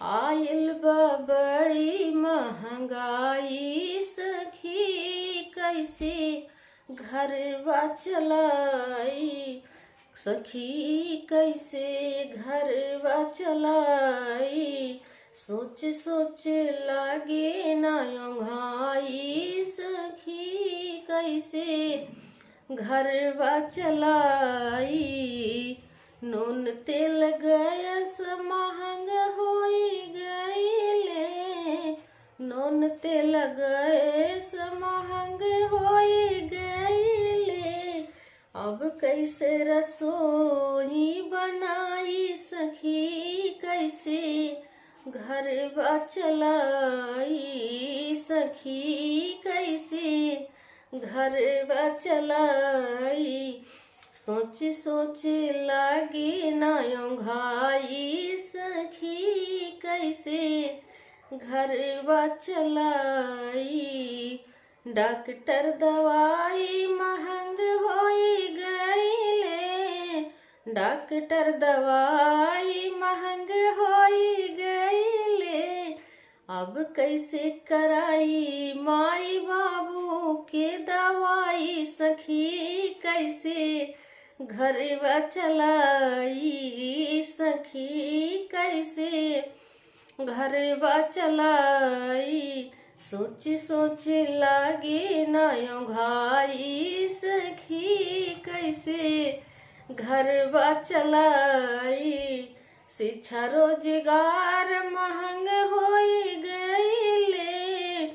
आइल बा बड़ी महंगाई सखी, कैसे घरवा चलाई। सखी कैसे घरवा चलाई, सोच सोच लागे ना ओंघाई। सखी कैसे घरवा चलाई, नून तेल गैस महंग होई गईले। नून तेल गैस महंग होई गईले, अब कैसे रसोई बनाई। सखी कैसे घरवा चलाई, सखी कैसे घरवा चलाई। सोच सोच लागे ना ओंघाई, सखी कैसे घरवा चलाई। डॉक्टर दवाई महंग होई गईले। डॉक्टर दवाई महंग होई गईले, अब कैसे कराई माई बाबू के दवाई। सखी कैसे घरवा चलाई, सखी कैसे घरवा चलाई। सोच सोच लागे ना ओंघाई, सखी कैसे घरवा चलाई। शिक्षा रोजगार महंग होई गईले।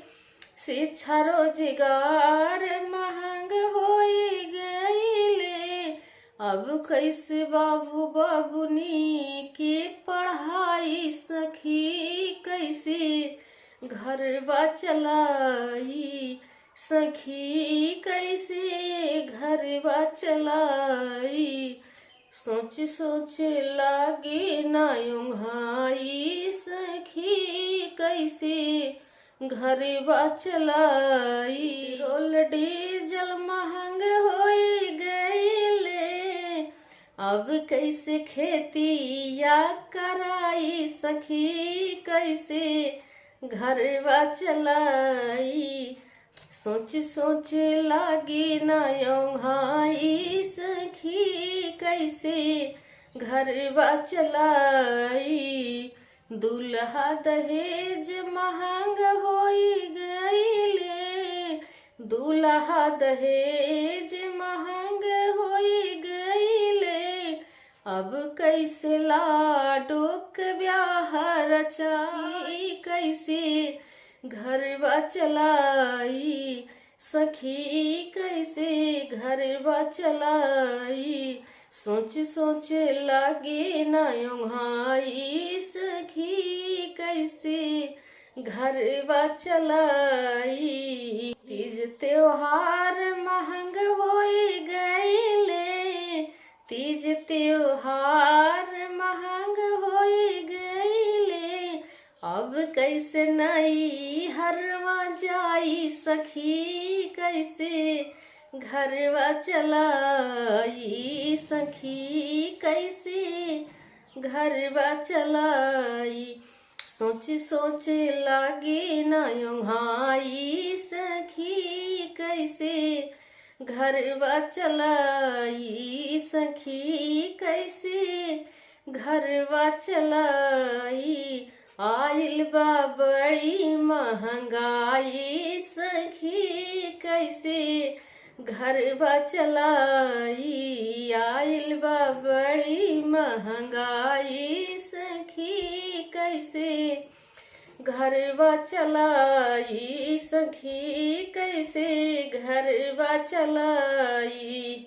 शिक्षा रोजगार महंग होई गईले, अब कैसे बाबू बाबुनी के पढ़ाई। सखी कैसे घरवा चलाई, सखी कैसे घरवा चलाई। सोच सोच लागे ना ओंघाई, सखी कैसे घरवा चलाई। रोल डीजल महंग होई गईले, अब कैसे खेती या कराई। सखी कैसे घरवा चलाई। सोच सोच लागे ना ओंघाई, सखी कैसे घरवा चलाई। दूल्हा दहेज महंग होई गईले। दूल्हा दहेज महंग होई गईले, अब कैसे लाडोक ब्याह रचाई। कैसे घरवा चलाई, सखी कैसे घरवा चलाई। सोच सोच लागे ना ओंघाई, सखी कैसे घरवा चलाई। तीज त्योहार महंग होई गईले। तीज त्योहार महंग होई गईले, अब कैसे नई हरवा जाई। सखी कैसे घरवा चलाई, सखी कैसे घरवा चलाई। सोच सोच लागे ना ओंघाई, सखी कैसे घरवा चलाई। सखी कैसे घरवा चलाई। आइल बा बड़ी महंगाई, सखी कैसे घरवा चलाई। आइल बा बड़ी महंगाई, सखी कैसे घरवा चलाई। सखी कैसे घरवा चलाई।